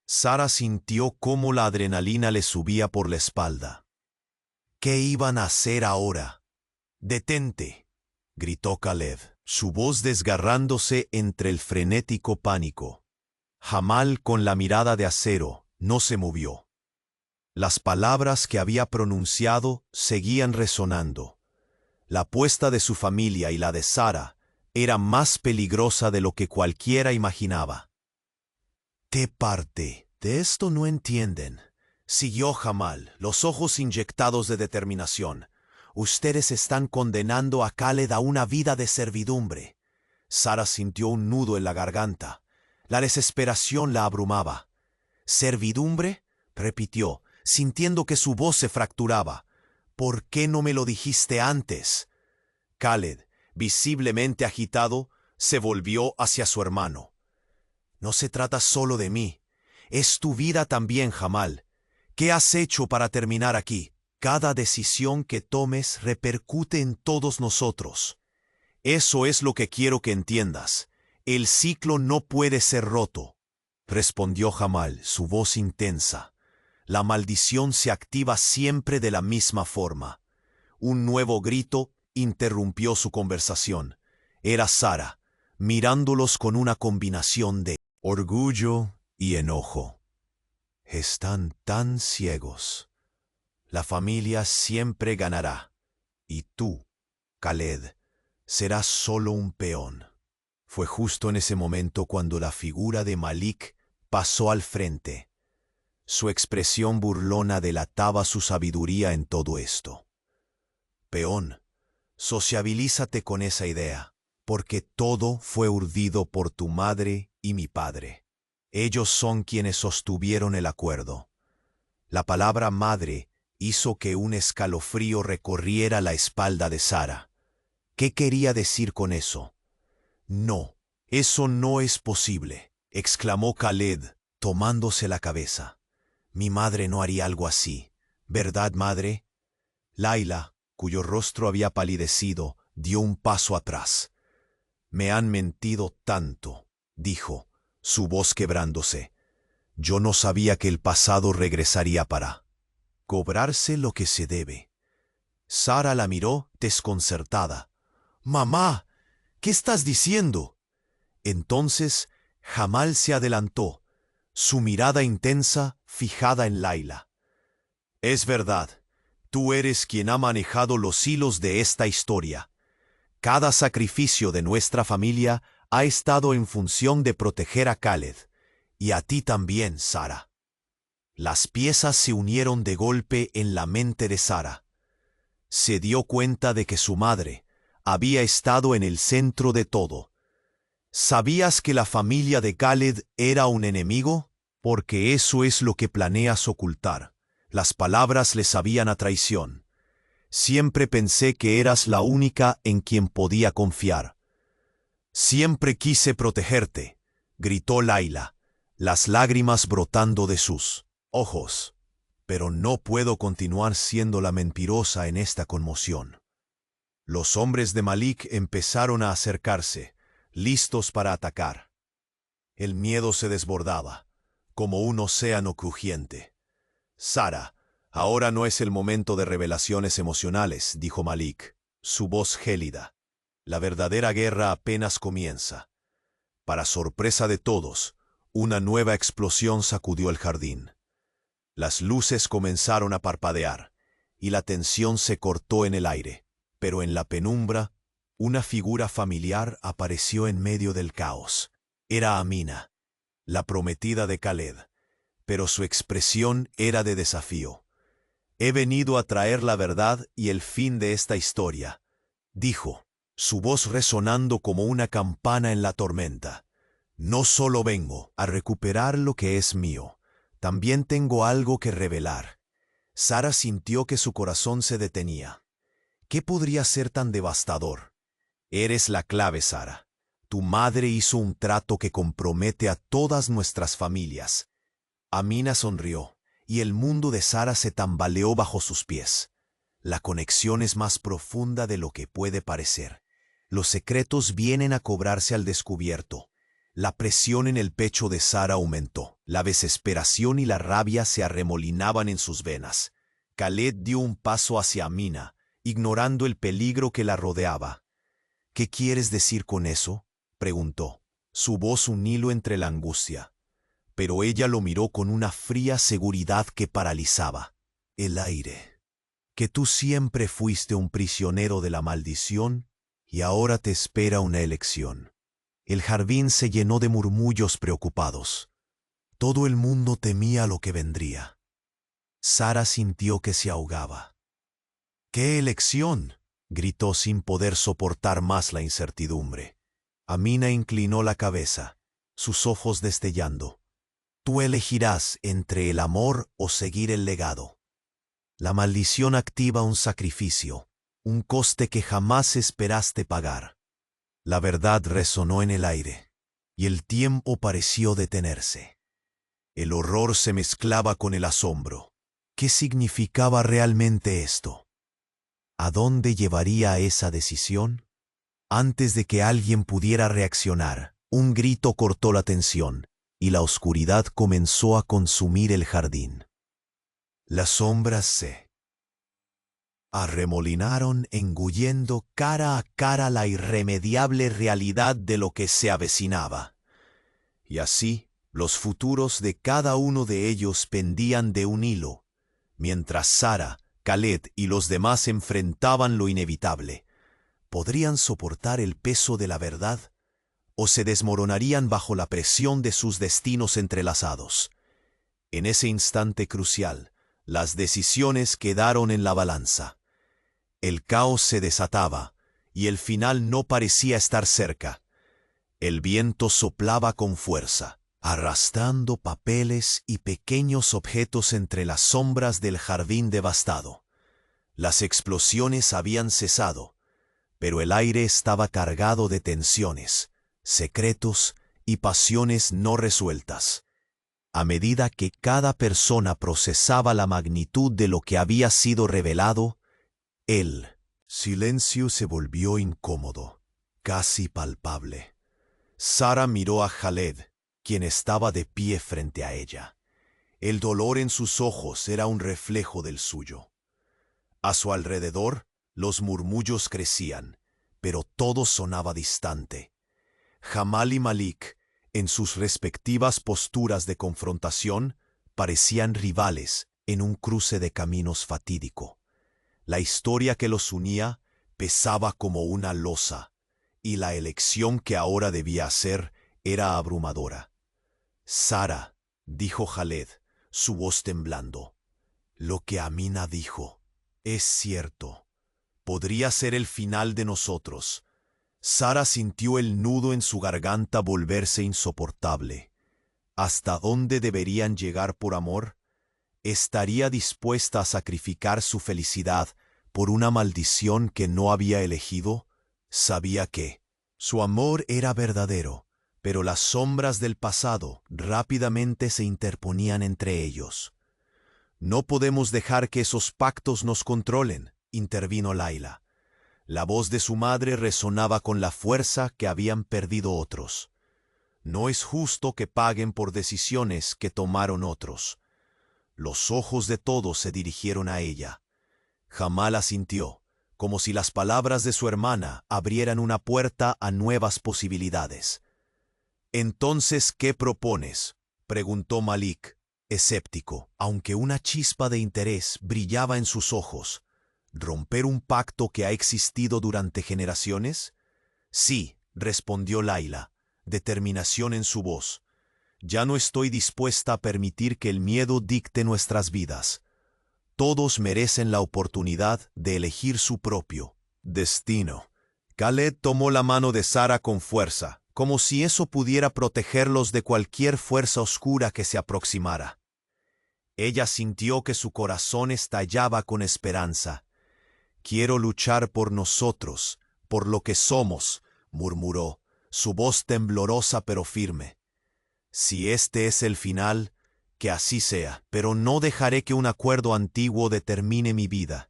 Sara sintió cómo la adrenalina le subía por la espalda. ¿Qué iban a hacer ahora? «¡Detente!», gritó Caleb, su voz desgarrándose entre el frenético pánico. Jamal, con la mirada de acero, no se movió. Las palabras que había pronunciado seguían resonando. La apuesta de su familia y la de Sara era más peligrosa de lo que cualquiera imaginaba. «¿Qué parte de esto no entienden?», siguió Jamal, los ojos inyectados de determinación. «Ustedes están condenando a Khaled a una vida de servidumbre». Sara sintió un nudo en la garganta. La desesperación la abrumaba. «¿Servidumbre?», repitió, sintiendo que su voz se fracturaba. «¿Por qué no me lo dijiste antes?». Khaled, visiblemente agitado, se volvió hacia su hermano. «No se trata solo de mí. Es tu vida también, Jamal. ¿Qué has hecho para terminar aquí? Cada decisión que tomes repercute en todos nosotros. Eso es lo que quiero que entiendas. El ciclo no puede ser roto», respondió Jamal, su voz intensa. «La maldición se activa siempre de la misma forma». Un nuevo grito interrumpió su conversación. Era Sara, mirándolos con una combinación de orgullo y enojo. «Están tan ciegos. La familia siempre ganará. Y tú, Khaled, serás solo un peón». Fue justo en ese momento cuando la figura de Malik pasó al frente. Su expresión burlona delataba su sabiduría en todo esto. «Peón, sociabilízate con esa idea, porque todo fue urdido por tu madre y mi padre. Ellos son quienes sostuvieron el acuerdo». La palabra madre hizo que un escalofrío recorriera la espalda de Sara. ¿Qué quería decir con eso? «No, eso no es posible», exclamó Khaled, tomándose la cabeza. «Mi madre no haría algo así, ¿verdad, madre?». Laila, cuyo rostro había palidecido, dio un paso atrás. «Me han mentido tanto», dijo, su voz quebrándose. «Yo no sabía que el pasado regresaría para cobrarse lo que se debe». Sara la miró desconcertada. «Mamá, ¿qué estás diciendo?». Entonces Jamal se adelantó, su mirada intensa fijada en Laila. «Es verdad, tú eres quien ha manejado los hilos de esta historia. Cada sacrificio de nuestra familia ha estado en función de proteger a Khaled, y a ti también, Sara». Las piezas se unieron de golpe en la mente de Sara. Se dio cuenta de que su madre había estado en el centro de todo. ¿Sabías que la familia de Khaled era un enemigo? Porque eso es lo que planeas ocultar. Las palabras le sabían a traición. Siempre pensé que eras la única en quien podía confiar. «Siempre quise protegerte», gritó Laila, las lágrimas brotando de sus ojos. «Pero no puedo continuar siendo la mentirosa en esta conmoción». Los hombres de Malik empezaron a acercarse, listos para atacar. El miedo se desbordaba, como un océano crujiente. «Sara, ahora no es el momento de revelaciones emocionales», dijo Malik, su voz gélida. «La verdadera guerra apenas comienza». Para sorpresa de todos, una nueva explosión sacudió el jardín. Las luces comenzaron a parpadear, y la tensión se cortó en el aire. Pero en la penumbra, una figura familiar apareció en medio del caos. Era Amina, la prometida de Khaled, pero su expresión era de desafío. «He venido a traer la verdad y el fin de esta historia», dijo, su voz resonando como una campana en la tormenta. No solo vengo a recuperar lo que es mío, también tengo algo que revelar. Sara sintió que su corazón se detenía. ¿Qué podría ser tan devastador? Eres la clave, Sara. Tu madre hizo un trato que compromete a todas nuestras familias. Amina sonrió, y el mundo de Sara se tambaleó bajo sus pies. La conexión es más profunda de lo que puede parecer. Los secretos vienen a cobrarse al descubierto. La presión en el pecho de Sara aumentó. La desesperación y la rabia se arremolinaban en sus venas. Khaled dio un paso hacia Amina, ignorando el peligro que la rodeaba. ¿Qué quieres decir con eso?, preguntó, su voz un hilo entre la angustia. Pero ella lo miró con una fría seguridad que paralizaba. El aire. Que tú siempre fuiste un prisionero de la maldición y ahora te espera una elección. El jardín se llenó de murmullos preocupados. Todo el mundo temía lo que vendría. Sara sintió que se ahogaba. ¿Qué elección?, gritó sin poder soportar más la incertidumbre. Amina inclinó la cabeza, sus ojos destellando. Tú elegirás entre el amor o seguir el legado. La maldición activa un sacrificio, un coste que jamás esperaste pagar. La verdad resonó en el aire, y el tiempo pareció detenerse. El horror se mezclaba con el asombro. ¿Qué significaba realmente esto? ¿A dónde llevaría esa decisión? Antes de que alguien pudiera reaccionar, un grito cortó la tensión, y la oscuridad comenzó a consumir el jardín. Las sombras se arremolinaron, engullendo cara a cara la irremediable realidad de lo que se avecinaba. Y así, los futuros de cada uno de ellos pendían de un hilo, mientras Sara, Khaled y los demás enfrentaban lo inevitable. ¿Podrían soportar el peso de la verdad? ¿O se desmoronarían bajo la presión de sus destinos entrelazados? En ese instante crucial, las decisiones quedaron en la balanza. El caos se desataba, y el final no parecía estar cerca. El viento soplaba con fuerza, arrastrando papeles y pequeños objetos entre las sombras del jardín devastado. Las explosiones habían cesado, pero el aire estaba cargado de tensiones, secretos y pasiones no resueltas. A medida que cada persona procesaba la magnitud de lo que había sido revelado, el silencio se volvió incómodo, casi palpable. Sara miró a Khaled, quien estaba de pie frente a ella. El dolor en sus ojos era un reflejo del suyo. A su alrededor, los murmullos crecían, pero todo sonaba distante. Jamal y Malik, en sus respectivas posturas de confrontación, parecían rivales en un cruce de caminos fatídico. La historia que los unía pesaba como una losa, y la elección que ahora debía hacer era abrumadora. Sara, dijo Khaled, su voz temblando, lo que Amina dijo es cierto. Podría ser el final de nosotros. Sara sintió el nudo en su garganta volverse insoportable. ¿Hasta dónde deberían llegar por amor? ¿Estaría dispuesta a sacrificar su felicidad por una maldición que no había elegido? Sabía que su amor era verdadero, pero las sombras del pasado rápidamente se interponían entre ellos. No podemos dejar que esos pactos nos controlen, intervino Layla. La voz de su madre resonaba con la fuerza que habían perdido otros. No es justo que paguen por decisiones que tomaron otros. Los ojos de todos se dirigieron a ella. Jamal asintió, como si las palabras de su hermana abrieran una puerta a nuevas posibilidades. «Entonces, ¿qué propones?», preguntó Malik, escéptico, aunque una chispa de interés brillaba en sus ojos. ¿Romper un pacto que ha existido durante generaciones? Sí, respondió Layla, determinación en su voz. Ya no estoy dispuesta a permitir que el miedo dicte nuestras vidas. Todos merecen la oportunidad de elegir su propio destino. Khaled tomó la mano de Sara con fuerza, como si eso pudiera protegerlos de cualquier fuerza oscura que se aproximara. Ella sintió que su corazón estallaba con esperanza. «Quiero luchar por nosotros, por lo que somos», murmuró, su voz temblorosa pero firme. «Si este es el final, que así sea, pero no dejaré que un acuerdo antiguo determine mi vida».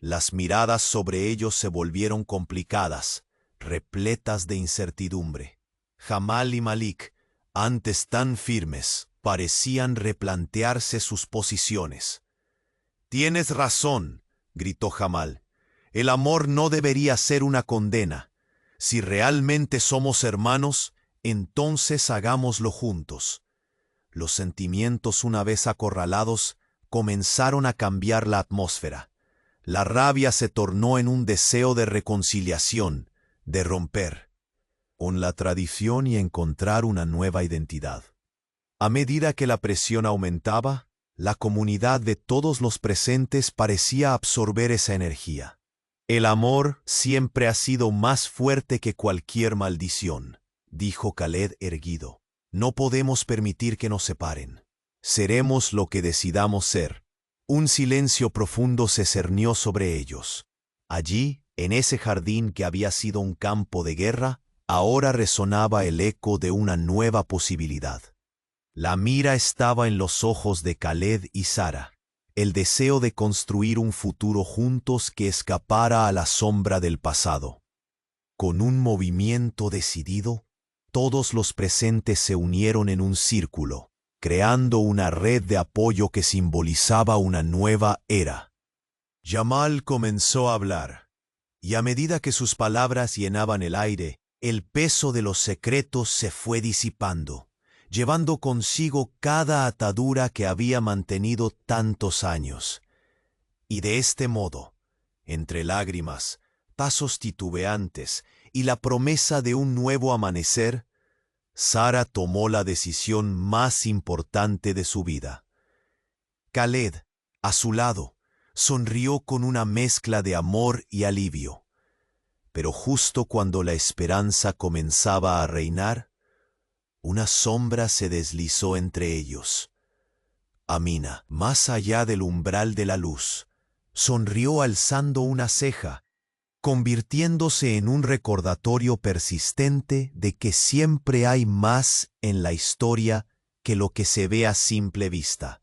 Las miradas sobre ellos se volvieron complicadas, repletas de incertidumbre. Jamal y Malik, antes tan firmes, parecían replantearse sus posiciones. «Tienes razón», gritó Jamal. «El amor no debería ser una condena. Si realmente somos hermanos, entonces hagámoslo juntos». Los sentimientos, una vez acorralados, comenzaron a cambiar la atmósfera. La rabia se tornó en un deseo de reconciliación, de romper con la tradición y encontrar una nueva identidad. A medida que la presión aumentaba, la comunidad de todos los presentes parecía absorber esa energía. «El amor siempre ha sido más fuerte que cualquier maldición», dijo Khaled erguido. «No podemos permitir que nos separen. Seremos lo que decidamos ser». Un silencio profundo se cernió sobre ellos. Allí, en ese jardín que había sido un campo de guerra, ahora resonaba el eco de una nueva posibilidad. La mira estaba en los ojos de Khaled y Sara, el deseo de construir un futuro juntos que escapara a la sombra del pasado. Con un movimiento decidido, todos los presentes se unieron en un círculo, creando una red de apoyo que simbolizaba una nueva era. Jamal comenzó a hablar, y a medida que sus palabras llenaban el aire, el peso de los secretos se fue disipando, llevando consigo cada atadura que había mantenido tantos años. Y de este modo, entre lágrimas, pasos titubeantes y la promesa de un nuevo amanecer, Sara tomó la decisión más importante de su vida. Khaled, a su lado, sonrió con una mezcla de amor y alivio. Pero justo cuando la esperanza comenzaba a reinar, una sombra se deslizó entre ellos. Amina, más allá del umbral de la luz, sonrió alzando una ceja, convirtiéndose en un recordatorio persistente de que siempre hay más en la historia que lo que se ve a simple vista.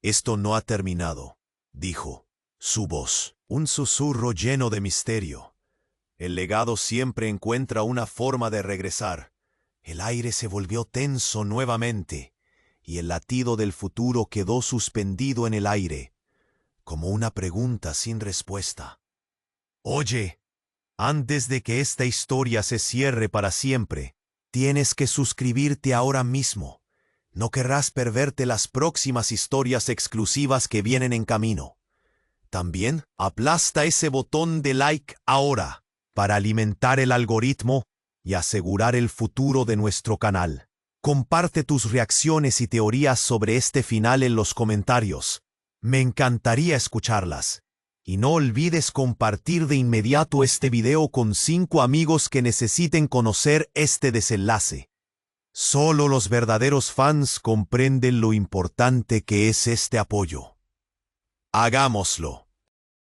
«Esto no ha terminado», dijo, su voz, un susurro lleno de misterio. «El legado siempre encuentra una forma de regresar». El aire se volvió tenso nuevamente, y el latido del futuro quedó suspendido en el aire, como una pregunta sin respuesta. «Oye, antes de que esta historia se cierre para siempre, tienes que suscribirte ahora mismo. No querrás perderte las próximas historias exclusivas que vienen en camino. También aplasta ese botón de like ahora para alimentar el algoritmo y asegurar el futuro de nuestro canal. Comparte tus reacciones y teorías sobre este final en los comentarios. Me encantaría escucharlas. Y no olvides compartir de inmediato este video con 5 amigos que necesiten conocer este desenlace. Solo los verdaderos fans comprenden lo importante que es este apoyo. Hagámoslo.